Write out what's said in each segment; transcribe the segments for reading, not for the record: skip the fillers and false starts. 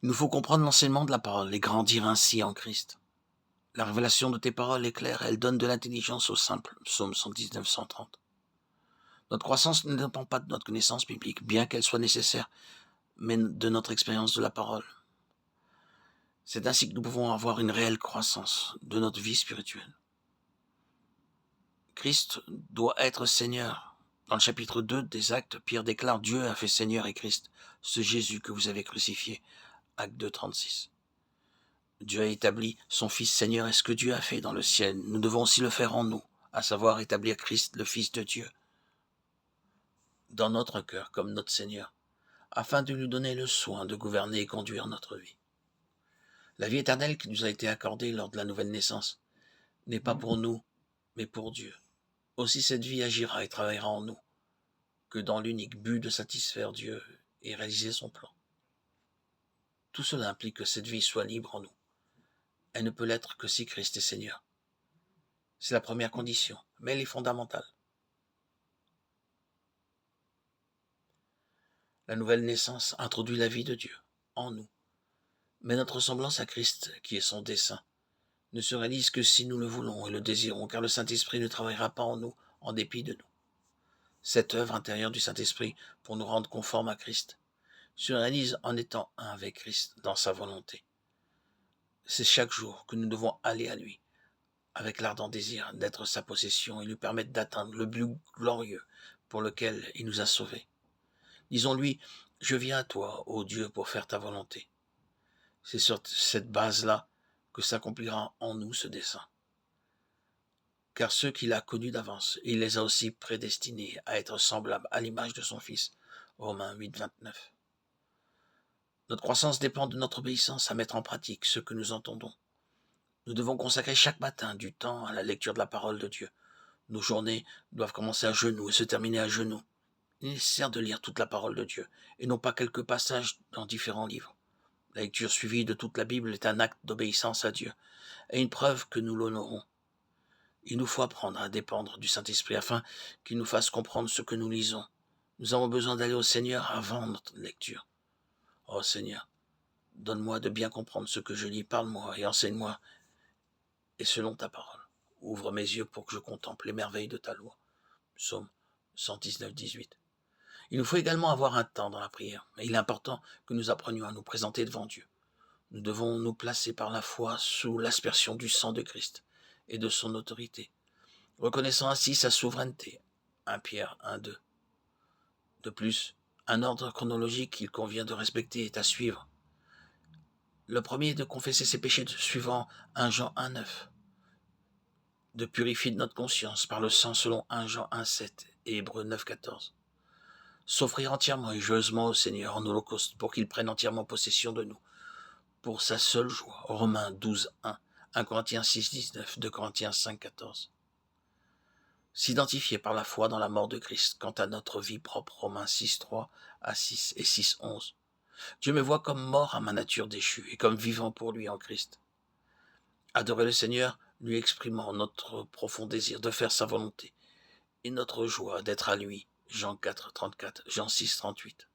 Il nous faut comprendre l'enseignement de la parole et grandir ainsi en Christ. La révélation de tes paroles est claire, elle donne de l'intelligence aux simples. Psaume 119, 130. Notre croissance ne dépend pas de notre connaissance biblique, bien qu'elle soit nécessaire, mais de notre expérience de la parole. C'est ainsi que nous pouvons avoir une réelle croissance de notre vie spirituelle. Christ doit être Seigneur. Dans le chapitre 2 des Actes, Pierre déclare « Dieu a fait Seigneur et Christ, ce Jésus que vous avez crucifié ». Acte 2, 36. Dieu a établi son Fils Seigneur, et ce que Dieu a fait dans le ciel, nous devons aussi le faire en nous, à savoir établir Christ, le Fils de Dieu, dans notre cœur comme notre Seigneur, afin de lui donner le soin de gouverner et conduire notre vie. La vie éternelle qui nous a été accordée lors de la nouvelle naissance n'est pas pour nous, mais pour Dieu. Aussi cette vie agira et travaillera en nous, que dans l'unique but de satisfaire Dieu et réaliser son plan. Tout cela implique que cette vie soit libre en nous. Elle ne peut l'être que si Christ est Seigneur. C'est la première condition, mais elle est fondamentale. La nouvelle naissance introduit la vie de Dieu en nous. Mais notre ressemblance à Christ, qui est son dessein, ne se réalise que si nous le voulons et le désirons, car le Saint-Esprit ne travaillera pas en nous en dépit de nous. Cette œuvre intérieure du Saint-Esprit pour nous rendre conformes à Christ se réalise en étant un avec Christ dans sa volonté. C'est chaque jour que nous devons aller à lui, avec l'ardent désir d'être sa possession et lui permettre d'atteindre le but glorieux pour lequel il nous a sauvés. Disons-lui, je viens à toi, ô Dieu, pour faire ta volonté. C'est sur cette base-là que s'accomplira en nous ce dessein. Car ceux qu'il a connus d'avance, il les a aussi prédestinés à être semblables à l'image de son Fils. Romains 8, 29. Notre croissance dépend de notre obéissance à mettre en pratique ce que nous entendons. Nous devons consacrer chaque matin du temps à la lecture de la parole de Dieu. Nos journées doivent commencer à genoux et se terminer à genoux. Il est nécessaire de lire toute la parole de Dieu, et non pas quelques passages dans différents livres. La lecture suivie de toute la Bible est un acte d'obéissance à Dieu, et une preuve que nous l'honorons. Il nous faut apprendre à dépendre du Saint-Esprit afin qu'il nous fasse comprendre ce que nous lisons. Nous avons besoin d'aller au Seigneur avant notre lecture. Oh Seigneur, donne-moi de bien comprendre ce que je lis, parle-moi et enseigne-moi, et selon ta parole. Ouvre mes yeux pour que je contemple les merveilles de ta loi. Psaume 119, 18. Il nous faut également avoir un temps dans la prière, mais il est important que nous apprenions à nous présenter devant Dieu. Nous devons nous placer par la foi sous l'aspersion du sang de Christ et de son autorité, reconnaissant ainsi sa souveraineté. 1 Pierre 1, 2. De plus, un ordre chronologique qu'il convient de respecter est à suivre. Le premier est de confesser ses péchés suivant 1 Jean 1, 9. De purifier notre conscience par le sang selon 1 Jean 1, 7 et Hébreux 9, 14. S'offrir entièrement et joyeusement au Seigneur en holocauste pour qu'il prenne entièrement possession de nous, pour sa seule joie. Romains 12, 1, 1 Corinthiens 6, 19, 2 Corinthiens 5, 14. S'identifier par la foi dans la mort de Christ quant à notre vie propre. Romains 6, 3 à 6 et 6, 11. Dieu me voit comme mort à ma nature déchue et comme vivant pour lui en Christ. Adorer le Seigneur, lui exprimant notre profond désir de faire sa volonté et notre joie d'être à lui. Jean 4, 34, Jean 6, 38.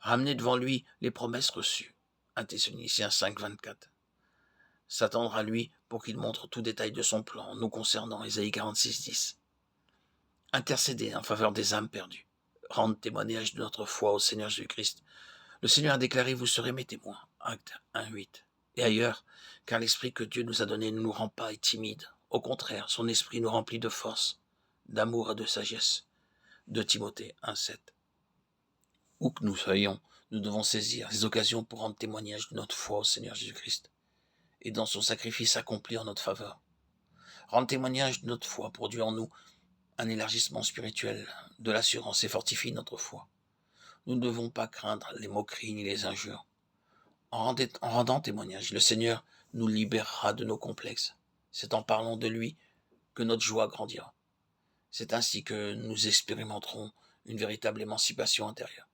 Ramener devant lui les promesses reçues. 1 Thessaloniciens 5, 24. S'attendre à lui pour qu'il montre tout détail de son plan nous concernant. Ésaïe 46, 10. Intercéder en faveur des âmes perdues. Rendre témoignage de notre foi au Seigneur Jésus-Christ. Le Seigneur a déclaré « Vous serez mes témoins ». Acte 1, 8. Et ailleurs, car l'esprit que Dieu nous a donné ne nous rend pas timides. Au contraire, son esprit nous remplit de force, d'amour et de sagesse. 2 Timothée 1, 7. Où que nous soyons, nous devons saisir les occasions pour rendre témoignage de notre foi au Seigneur Jésus-Christ et dans son sacrifice accompli en notre faveur. Rendre témoignage de notre foi produit en nous un élargissement spirituel de l'assurance et fortifie notre foi. Nous ne devons pas craindre les moqueries ni les injures. En rendant témoignage, le Seigneur nous libérera de nos complexes. C'est en parlant de lui que notre joie grandira. C'est ainsi que nous expérimenterons une véritable émancipation intérieure.